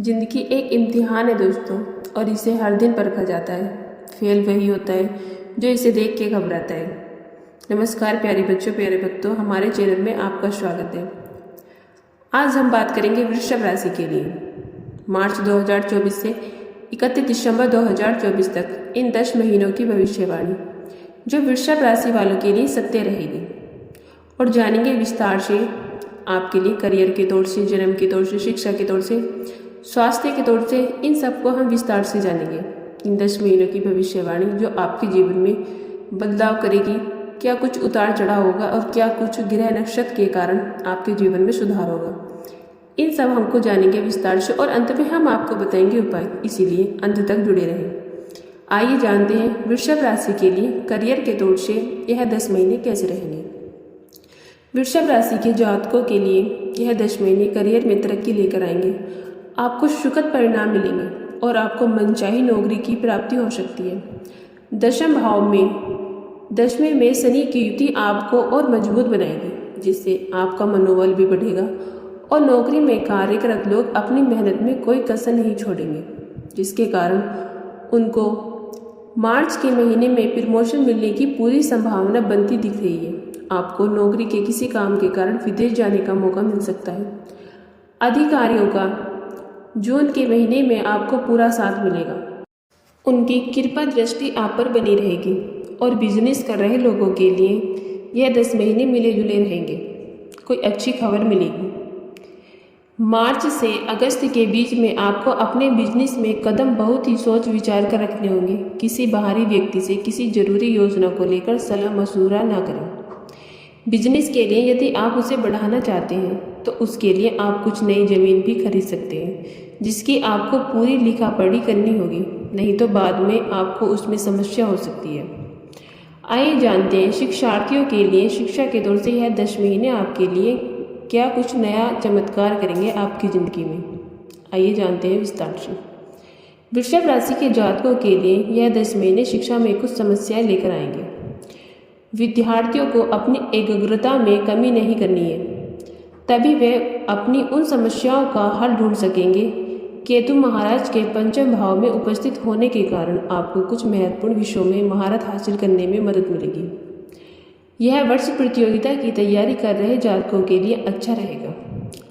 ज़िंदगी एक इम्तिहान है दोस्तों, और इसे हर दिन परखा जाता है। फेल वही होता है जो इसे देख के घबराता है। नमस्कार प्यारे बच्चों, प्यारे भक्तों, हमारे चैनल में आपका स्वागत है। आज हम बात करेंगे वृषभ राशि के लिए मार्च 2024 से 31 दिसंबर 2024 तक इन 10 महीनों की भविष्यवाणी जो वृषभ राशि वालों के लिए सत्य रहेगी। और जानेंगे विस्तार से आपके लिए करियर के तौर से, जन्म के तौर से, शिक्षा के तौर से, स्वास्थ्य के तौर से, इन सबको हम विस्तार से जानेंगे। इन 10 महीनों की भविष्यवाणी जो आपके जीवन में बदलाव करेगी। क्या कुछ उतार चढ़ाव होगा और क्या कुछ ग्रह नक्षत्र के कारण आपके जीवन में सुधार होगा, इन सब हमको जानेंगे विस्तार से। और अंत में हम आपको बताएंगे उपाय, इसीलिए अंत तक जुड़े रहें। आइए जानते हैं वृषभ राशि के लिए करियर के तौर से यह 10 महीने कैसे रहेंगे। वृषभ राशि के जातकों के लिए यह 10 महीने करियर में तरक्की लेकर आएंगे। आपको सुखद परिणाम मिलेंगे और आपको मनचाही नौकरी की प्राप्ति हो सकती है। दशम भाव में 10वें में शनि की युति आपको और मजबूत बनाएगी, जिससे आपका मनोबल भी बढ़ेगा और नौकरी में कार्यरत लोग अपनी मेहनत में कोई कसर नहीं छोड़ेंगे, जिसके कारण उनको मार्च के महीने में प्रमोशन मिलने की पूरी संभावना बनती दिख रही है। आपको नौकरी के किसी काम के कारण विदेश जाने का मौका मिल सकता है। अधिकारियों का जून के महीने में आपको पूरा साथ मिलेगा। उनकी कृपा दृष्टि आप पर बनी रहेगी और बिजनेस कर रहे लोगों के लिए यह 10 महीने मिले जुले रहेंगे। कोई अच्छी खबर मिलेगी। मार्च से अगस्त के बीच में आपको अपने बिजनेस में कदम बहुत ही सोच विचार कर रखने होंगे। किसी बाहरी व्यक्ति से किसी जरूरी योजना को लेकर सलाह मशवरा ना करें। बिजनेस के लिए यदि आप उसे बढ़ाना चाहते हैं तो उसके लिए आप कुछ नई जमीन भी खरीद सकते हैं, जिसकी आपको पूरी लिखा पढ़ी करनी होगी, नहीं तो बाद में आपको उसमें समस्या हो सकती है। आइए जानते हैं शिक्षार्थियों के लिए शिक्षा के तौर से यह 10 महीने आपके लिए क्या कुछ नया चमत्कार करेंगे आपकी ज़िंदगी में। आइए जानते हैं विस्तार से। वृषभ राशि के जातकों के लिए यह 10 महीने शिक्षा में कुछ समस्याएं लेकर आएंगे। विद्यार्थियों को अपनी एकाग्रता में कमी नहीं करनी है, तभी वे अपनी उन समस्याओं का हल ढूंढ सकेंगे। केतु महाराज के पंचम भाव में उपस्थित होने के कारण आपको कुछ महत्वपूर्ण विषयों में महारत हासिल करने में मदद मिलेगी। यह वर्ष प्रतियोगिता की तैयारी कर रहे जातकों के लिए अच्छा रहेगा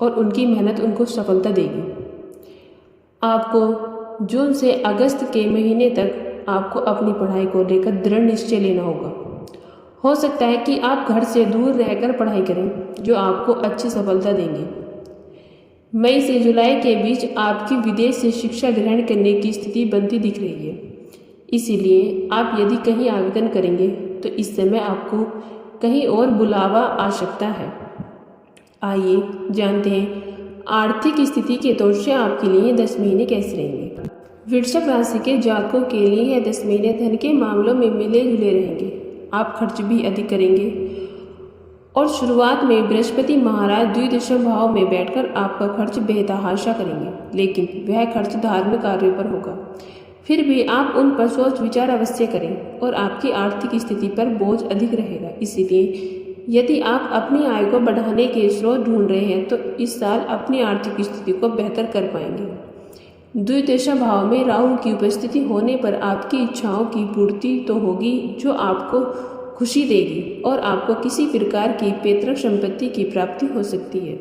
और उनकी मेहनत उनको सफलता देगी। आपको जून से अगस्त के महीने तक आपको अपनी पढ़ाई को लेकर दृढ़ निश्चय लेना होगा। हो सकता है कि आप घर से दूर रहकर पढ़ाई करें, जो आपको अच्छी सफलता देंगे। मई से जुलाई के बीच आपकी विदेश से शिक्षा ग्रहण करने की स्थिति बनती दिख रही है, इसीलिए आप यदि कहीं आवेदन करेंगे तो इस समय आपको कहीं और बुलावा आ सकता है। आइए जानते हैं आर्थिक स्थिति के तौर से आपके लिए 10 महीने कैसे रहेंगे। वृषभ राशि के जातकों के लिए यह 10 महीने धन के मामलों में मिले जुले रहेंगे। आप खर्च भी अधिक करेंगे और शुरुआत में बृहस्पति महाराज द्विदशम भाव में बैठकर आपका खर्च बेतहाशा करेंगे, लेकिन वह खर्च धार्मिक कार्यों पर होगा। फिर भी आप उन पर सोच विचार अवश्य करें और आपकी आर्थिक स्थिति पर बोझ अधिक रहेगा। इसीलिए यदि आप अपनी आय को बढ़ाने के स्रोत ढूंढ रहे हैं तो इस साल अपनी आर्थिक स्थिति को बेहतर कर पाएंगे। द्विदशा भाव में राहु की उपस्थिति होने पर आपकी इच्छाओं की पूर्ति तो होगी, जो आपको खुशी देगी और आपको किसी प्रकार की पैतृक संपत्ति की प्राप्ति हो सकती है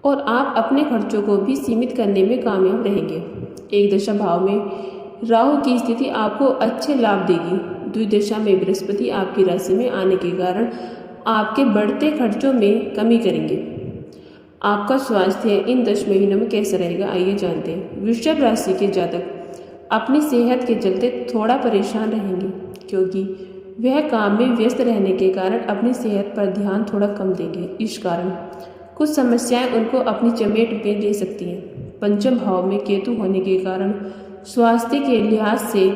और आप अपने खर्चों को भी सीमित करने में कामयाब रहेंगे। एक दशा भाव में राहु की स्थिति आपको अच्छे लाभ देगी। द्विदशा में बृहस्पति आपकी राशि में आने के कारण आपके बढ़ते खर्चों में कमी करेंगे। आपका स्वास्थ्य इन 10 महीनों में कैसा रहेगा, आइए जानते हैं। वृषभ राशि के जातक अपनी सेहत के चलते थोड़ा परेशान रहेंगे, क्योंकि वह काम में व्यस्त रहने के कारण अपनी सेहत पर ध्यान थोड़ा कम देंगे। इस कारण कुछ समस्याएं उनको अपनी चपेट में ले सकती हैं। पंचम भाव में केतु होने के कारण स्वास्थ्य के लिहाज से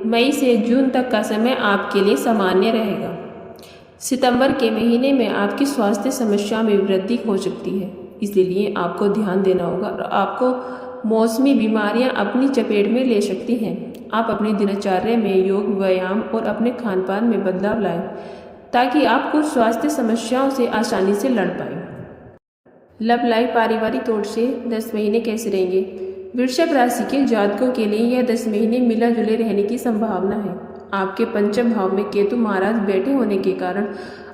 मई से जून तक का समय आपके लिए सामान्य रहेगा। सितंबर के महीने में आपकी स्वास्थ्य समस्या में वृद्धि हो सकती है, इसलिए आपको ध्यान देना होगा और आपको मौसमी बीमारियां अपनी चपेट में ले सकती हैं। आप अपनी दिनचर्या में योग, व्यायाम और अपने खान पान में बदलाव लाएं, ताकि आप कुछ स्वास्थ्य समस्याओं से आसानी से लड़ पाएं। लव लाइफ पारिवारिक तौर से 10 महीने कैसे रहेंगे। वृषभ राशि के जातकों के लिए यह 10 महीने मिला जुले रहने की संभावना है। आपके पंचम भाव में केतु महाराज बैठे होने के कारण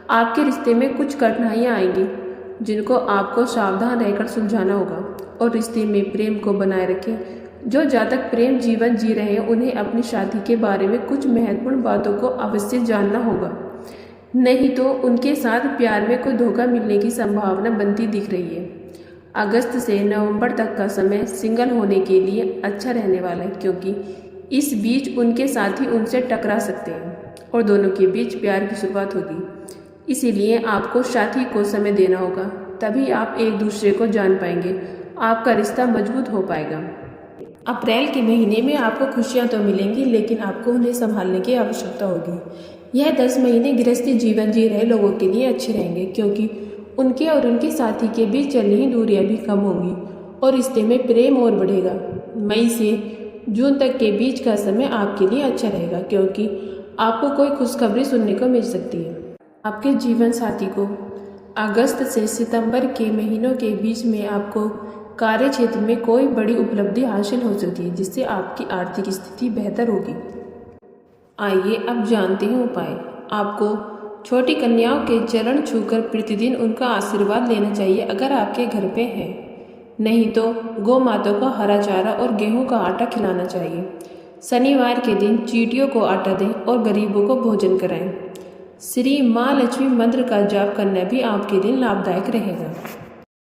आपके रिश्ते में कुछ कठिनाइयाँ आएंगी, जिनको आपको सावधान रहकर सुलझाना होगा और रिश्ते में प्रेम को बनाए रखें। जो जातक प्रेम जीवन जी रहे हैं उन्हें अपनी शादी के बारे में कुछ महत्वपूर्ण बातों को अवश्य जानना होगा, नहीं तो उनके साथ प्यार में कोई धोखा मिलने की संभावना बनती दिख रही है। अगस्त से नवंबर तक का समय सिंगल होने के लिए अच्छा रहने वाला है, क्योंकि इस बीच उनके साथी उनसे टकरा सकते हैं और दोनों के बीच प्यार की शुरुआत होगी। इसीलिए आपको साथी को समय देना होगा, तभी आप एक दूसरे को जान पाएंगे, आपका रिश्ता मजबूत हो पाएगा। अप्रैल के महीने में आपको खुशियां तो मिलेंगी, लेकिन आपको उन्हें संभालने की आवश्यकता होगी। यह 10 महीने गृहस्थी जीवन जी रहे लोगों के लिए अच्छे रहेंगे, क्योंकि उनके और उनके साथी के बीच चल रही दूरियां भी कम होंगी और रिश्ते में प्रेम और बढ़ेगा। मई से जून तक के बीच का समय आपके लिए अच्छा रहेगा, क्योंकि आपको कोई खुशखबरी सुनने को मिल सकती है। आपके जीवन साथी को अगस्त से सितंबर के महीनों के बीच में आपको कार्य क्षेत्र में कोई बड़ी उपलब्धि हासिल हो सकती है, जिससे आपकी आर्थिक स्थिति बेहतर होगी। आइए अब जानते हैं उपाय। आपको छोटी कन्याओं के चरण छूकर प्रतिदिन उनका आशीर्वाद लेना चाहिए अगर आपके घर पे है, नहीं तो गौ माता को हरा चारा और गेहूं का आटा खिलाना चाहिए। शनिवार के दिन चींटियों को आटा दें और गरीबों को भोजन कराएं। श्री माँ लक्ष्मी मंत्र का जाप करना भी आपके लिए लाभदायक रहेगा।